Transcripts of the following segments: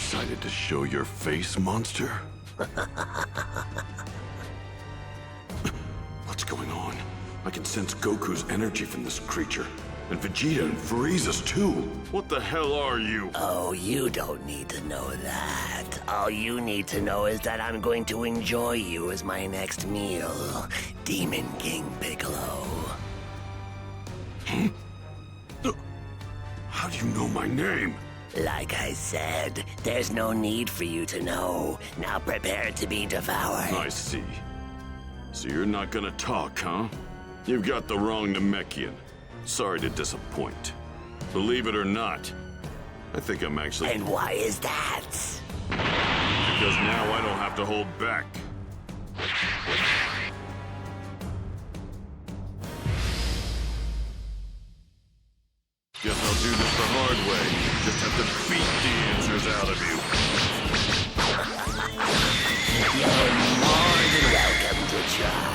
Excited to show your face, monster? What's going on? I can sense Goku's energy from this creature. And Vegeta and Frieza's too. What the hell are you? Oh, you don't need to know that. All you need to know is that I'm going to enjoy you as my next meal. Demon King Piccolo. How do you know my name? Like I said, there's no need for you to know. Now prepare to be devoured. I see. So you're not gonna talk, huh? You've got the wrong Namekian. Sorry to disappoint. Believe it or not, I think I'm actually... And why is that? Because now I don't have to hold back. Guess I'll do this the hard way. Just have to beat the answers out of you. You're more than welcome to try.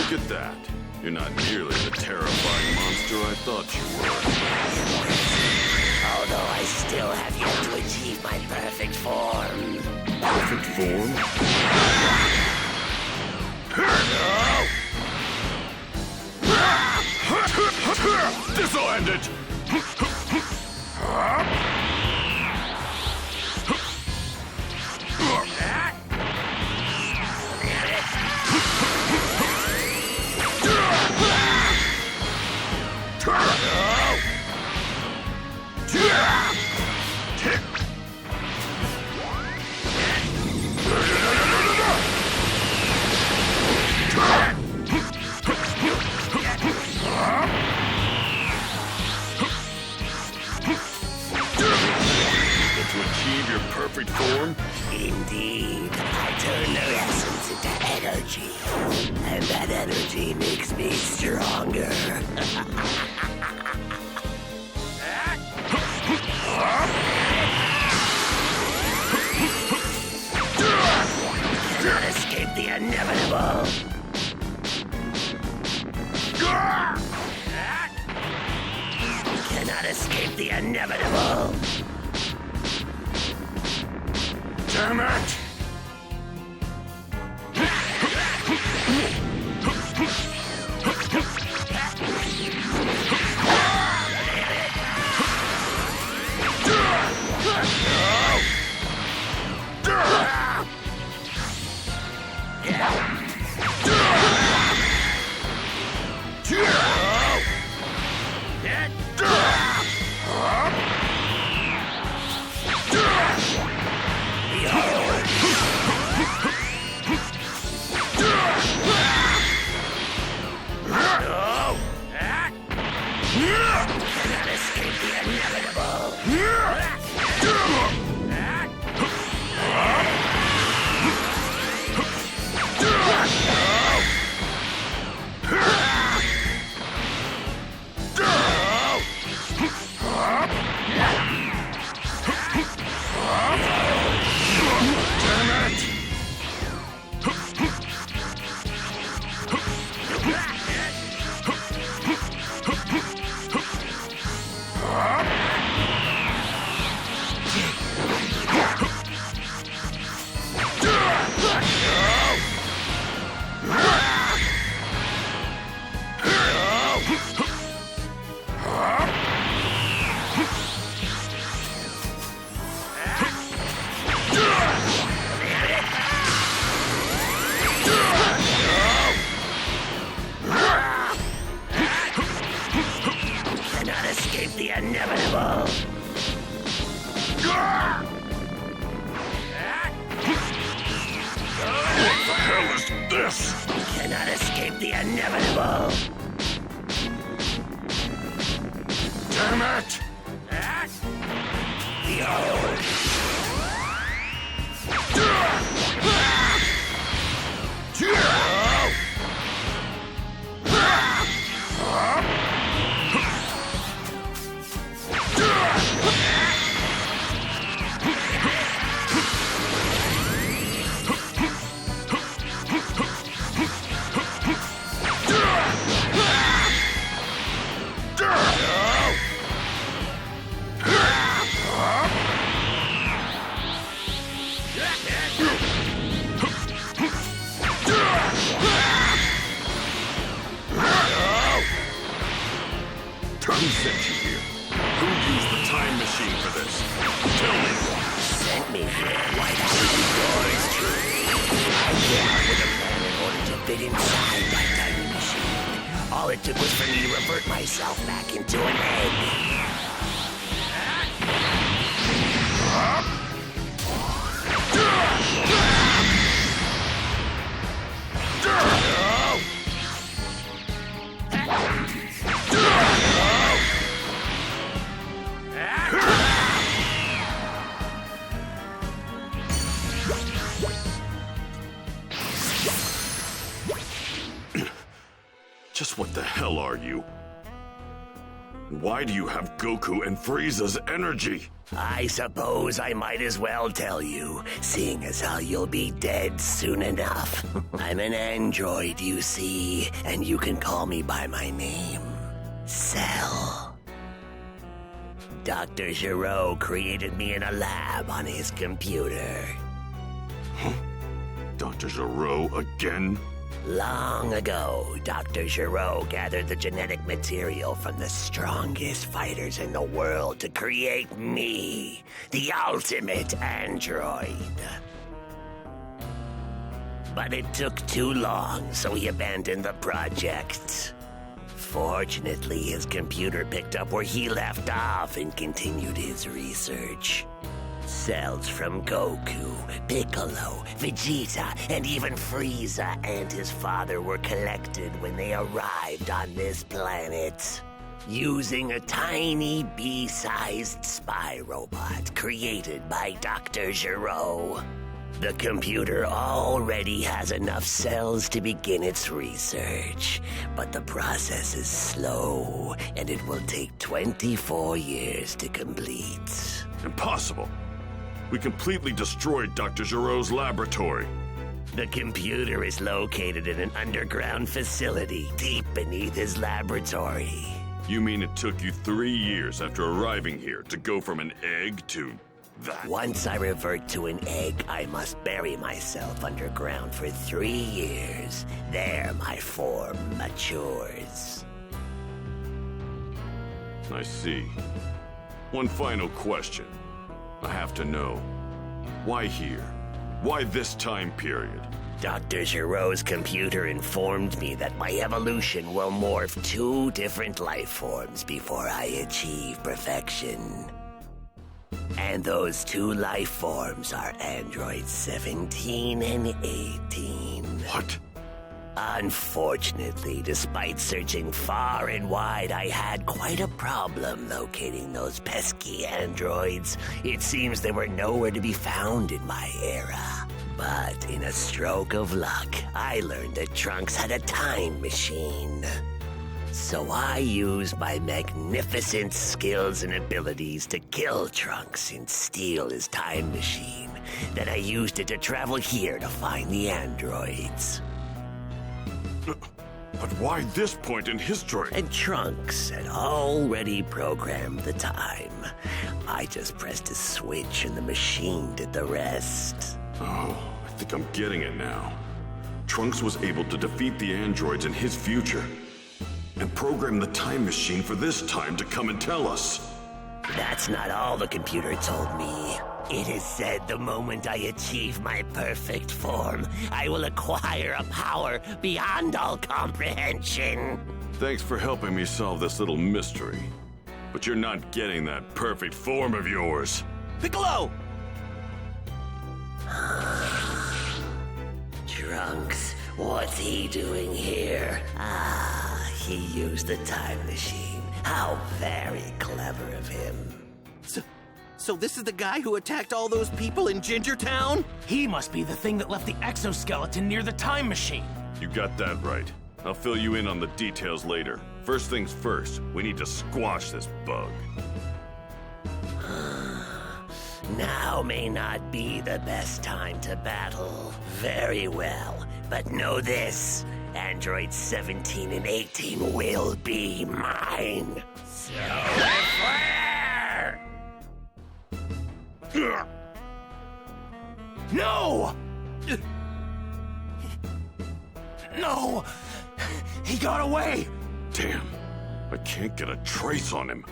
Look at that. You're not nearly the terrifying monster I thought you were. Although I still have yet to achieve my perfect form. Perfect form? This'll end it! Perfect form? Indeed. I turn the essence into energy. And that energy makes me stronger. Cannot escape the inevitable. Cannot escape the inevitable. Damn it! the inevitable. What the hell is this? You cannot escape the inevitable. Damn it! Behold. Who sent you here? Who used the time machine for this? Tell me. Sent me here. Why that would be yours, truly. I came up with a plan in order to fit inside that time machine. All it took was for me to revert myself back into an egg. Just what the hell are you? Why do you have Goku and Frieza's energy? I suppose I might as well tell you, seeing as how you'll be dead soon enough. I'm an android, you see, and you can call me by my name, Cell. Dr. Giraud created me in a lab on his computer. Huh? Dr. Giraud again? Long ago, Dr. Giraud gathered the genetic material from the strongest fighters in the world to create me, the ultimate android. But it took too long, so he abandoned the project. Fortunately, his computer picked up where he left off and continued his research. Cells from Goku, Piccolo, Vegeta, and even Frieza and his father were collected when they arrived on this planet. Using a tiny bee-sized spy robot created by Dr. Giraud. The computer already has enough cells to begin its research, but the process is slow, and it will take 24 years to complete. Impossible. We completely destroyed Dr. Giraud's laboratory. The computer is located in an underground facility deep beneath his laboratory. You mean it took you 3 years after arriving here to go from an egg to that? Once I revert to an egg, I must bury myself underground for 3 years. There my form matures. I see. One final question. I have to know. Why here? Why this time period? Dr. Giraud's computer informed me that my evolution will morph 2 different life forms before I achieve perfection. And those 2 life forms are androids 17 and 18. What? Unfortunately, despite searching far and wide, I had quite a problem locating those pesky androids. It seems they were nowhere to be found in my era. But in a stroke of luck, I learned that Trunks had a time machine. So I used my magnificent skills and abilities to kill Trunks and steal his time machine. Then I used it to travel here to find the androids. But why this point in history? And Trunks had already programmed the time. I just pressed a switch and the machine did the rest. Oh, I think I'm getting it now. Trunks was able to defeat the androids in his future and program the time machine for this time to come and tell us. That's not all the computer told me. It is said the moment I achieve my perfect form, I will acquire a power beyond all comprehension. Thanks for helping me solve this little mystery. but you're not getting that perfect form of yours. Piccolo! Trunks, what's he doing here? Ah, he used the time machine. How very clever of him. So this is the guy who attacked all those people in Gingertown? He must be the thing that left the exoskeleton near the time machine. You got that right. I'll fill you in on the details later. First things first, we need to squash this bug. Now may not be the best time to battle. Very well, but know this. Androids 17 and 18 will be mine. So fire! No! No! He got away! Damn, I can't get a trace on him.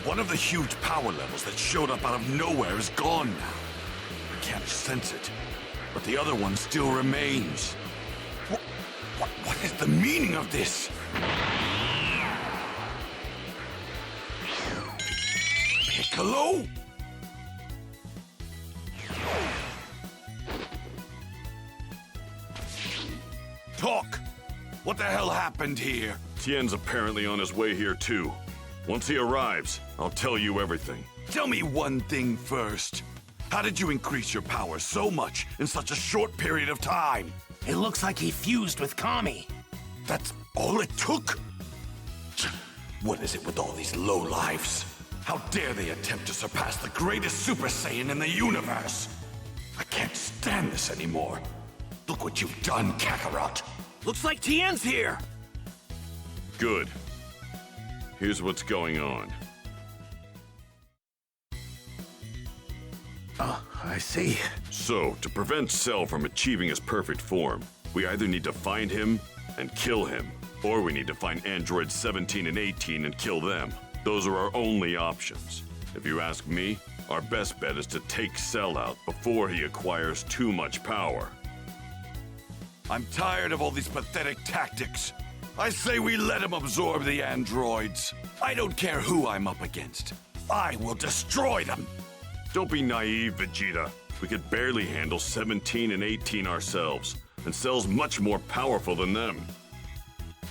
One of the huge power levels that showed up out of nowhere is gone now. I can't sense it, but the other one still remains. What is the meaning of this? Piccolo? Talk! What the hell happened here? Tien's apparently on his way here too. Once he arrives, I'll tell you everything. Tell me one thing first. How did you increase your power so much in such a short period of time? It looks like he fused with Kami. That's all it took? What is it with all these lowlifes? How dare they attempt to surpass the greatest Super Saiyan in the universe? I can't stand this anymore. Look what you've done, Kakarot. Looks like Tien's here! Good. Here's what's going on. I see. So, to prevent Cell from achieving his perfect form, we either need to find him and kill him, or we need to find androids 17 and 18 and kill them. Those are our only options. If you ask me, our best bet is to take Cell out before he acquires too much power. I'm tired of all these pathetic tactics. I say we let him absorb the androids. I don't care who I'm up against. I will destroy them. Don't be naive, Vegeta. We could barely handle 17 and 18 ourselves, and Cell's much more powerful than them.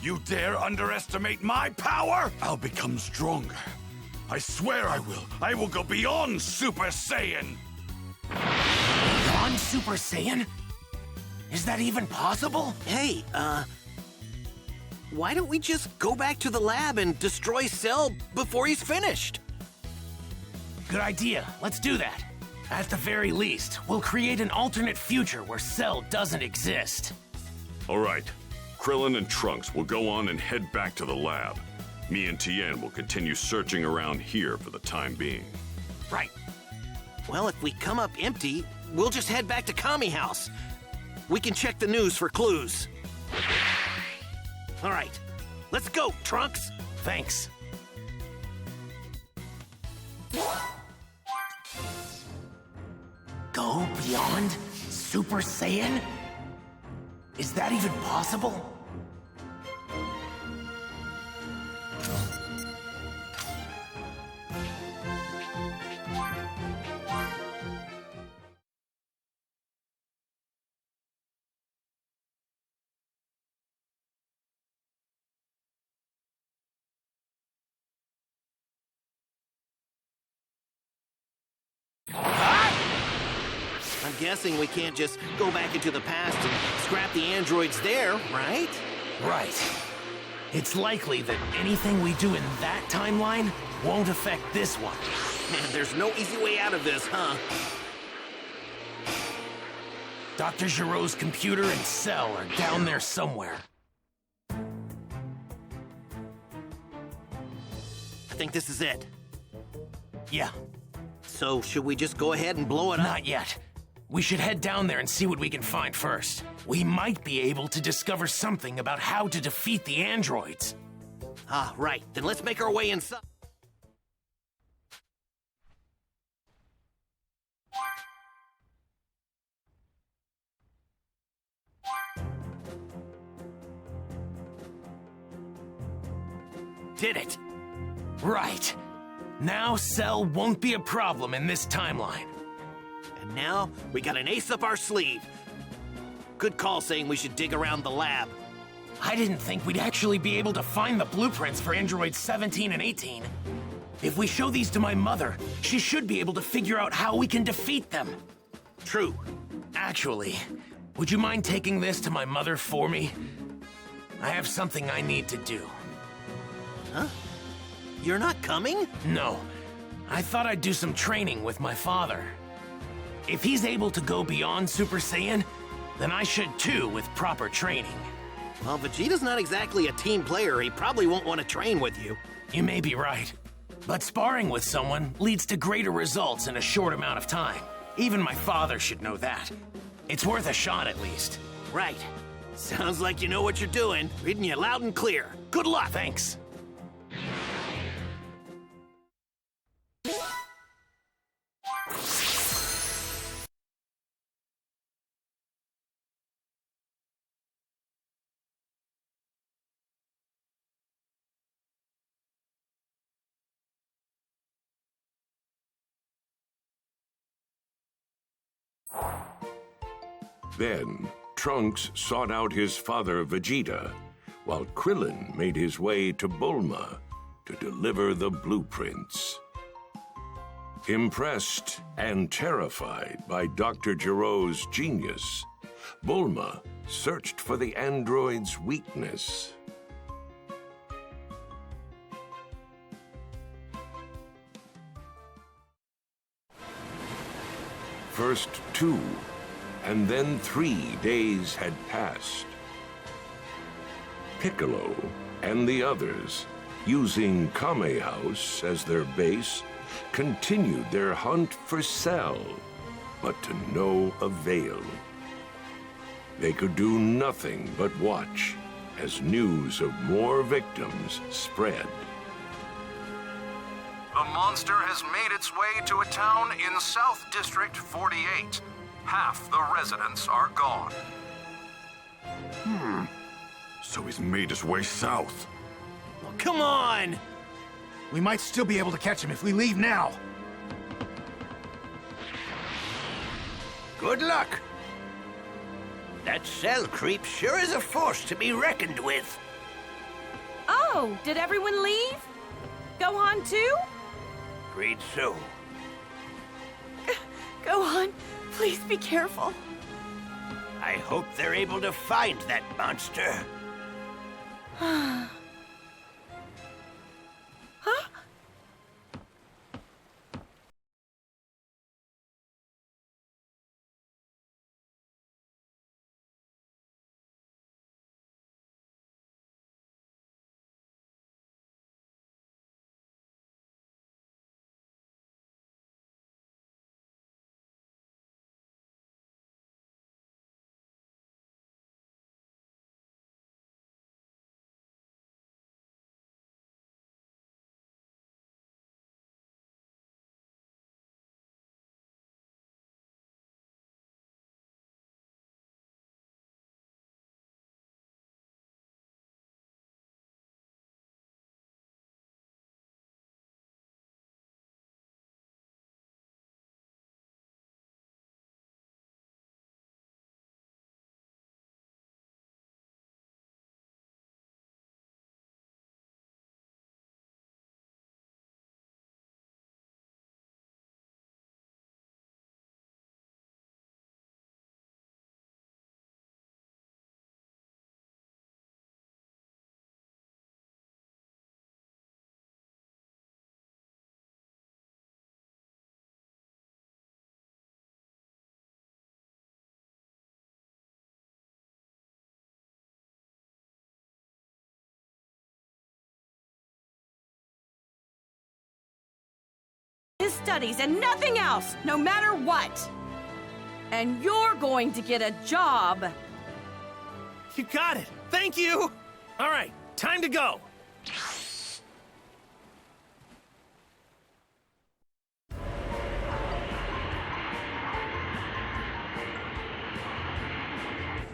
You dare underestimate my power? I'll become stronger. I swear I will. I will go beyond Super Saiyan. Beyond Super Saiyan? Is that even possible? Hey, why don't we just go back to the lab and destroy Cell before he's finished? Good idea. Let's do that. At the very least, we'll create an alternate future where Cell doesn't exist. All right. Krillin and Trunks will go on and head back to the lab. Me and Tien will continue searching around here for the time being. Right. Well, if we come up empty, we'll just head back to Kami House. We can check the news for clues. All right, let's go, Trunks. Thanks. Go beyond Super Saiyan? Is that even possible? I'm guessing we can't just go back into the past and scrap the androids there, right? Right. It's likely that anything we do in that timeline won't affect this one. Man, there's no easy way out of this, huh? Dr. Giroux's computer and Cell are down there somewhere. I think this is it. Yeah, So, should we just go ahead and blow it up? not yet. We should head down there and see what we can find first. We might be able to discover something about how to defeat the androids. Ah, right. Then let's make our way inside. did it. Right. Now Cell won't be a problem in this timeline. And now, we got an ace up our sleeve. Good call saying we should dig around the lab. I didn't think we'd actually be able to find the blueprints for androids 17 and 18. If we show these to my mother, she should be able to figure out how we can defeat them. True. Actually, would you mind taking this to my mother for me? I have something I need to do. Huh? You're not coming? No. I thought I'd do some training with my father. If he's able to go beyond Super Saiyan, then I should too with proper training. Well, Vegeta's not exactly a team player. He probably won't want to train with you. You may be right. But sparring with someone leads to greater results in a short amount of time. Even my father should know that. It's worth a shot at least. Right. Sounds like you know what you're doing. Reading you loud and clear. Good luck. Thanks. Then, Trunks sought out his father Vegeta, while Krillin made his way to Bulma to deliver the blueprints. Impressed and terrified by Dr. Gero's genius, Bulma searched for the android's weakness. First 2, and then 3 days had passed. Piccolo and the others, using Kame House as their base, continued their hunt for Cell, but to no avail. They could do nothing but watch as news of more victims spread. The monster has made its way to a town in South District 48. Half the residents are gone. So he's made his way south. Oh, come on! We might still be able to catch him if we leave now. Good luck. That Cell creep sure is a force to be reckoned with. Oh, did everyone leave? Gohan too? Agreed so. Gohan, please be careful. I hope they're able to find that monster. Huh? His studies and nothing else, no matter what. And you're going to get a job. You got it. Thank you. All right, time to go.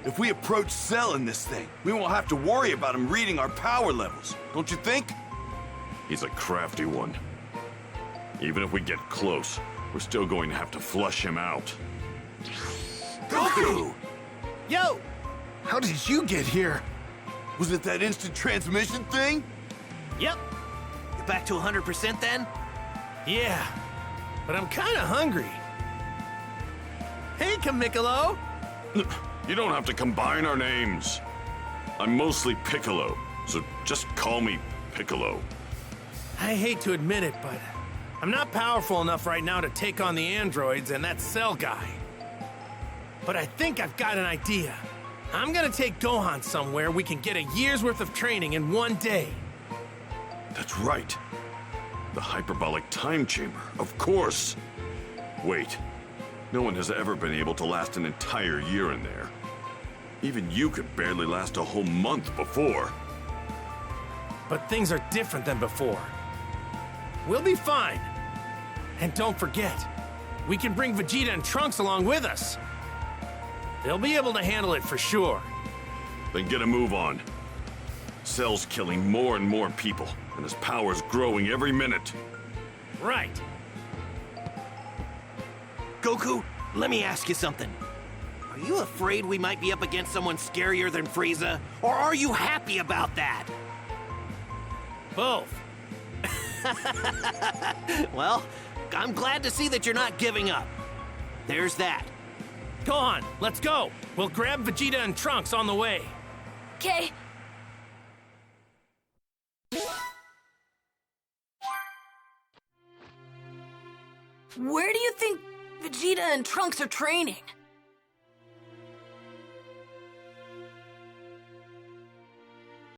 If we approach Cell in this thing, we won't have to worry about him reading our power levels, don't you think? He's a crafty one. Even if we get close, we're still going to have to flush him out. Goku! Yo! How did you get here? Was it that instant transmission thing? Yep. You back to 100% then? Yeah, but I'm kinda hungry. Hey, Kamikolo! You don't have to combine our names. I'm mostly Piccolo, so just call me Piccolo. I hate to admit it, but I'm not powerful enough right now to take on the androids and that Cell guy. But I think I've got an idea. I'm gonna take Gohan somewhere we can get a year's worth of training in one day. That's right. The hyperbolic time chamber, of course. Wait, no one has ever been able to last an entire year in there. Even you could barely last a whole month before. But things are different than before. We'll be fine. And don't forget, we can bring Vegeta and Trunks along with us. They'll be able to handle it for sure. Then get a move on. Cell's killing more and more people, and his power's growing every minute. Right. Goku, let me ask you something. Are you afraid we might be up against someone scarier than Frieza? Or are you happy about that? Both. Well, I'm glad to see that you're not giving up. There's that. Gohan, let's go. We'll grab Vegeta and Trunks on the way. Okay. Where do you think Vegeta and Trunks are training?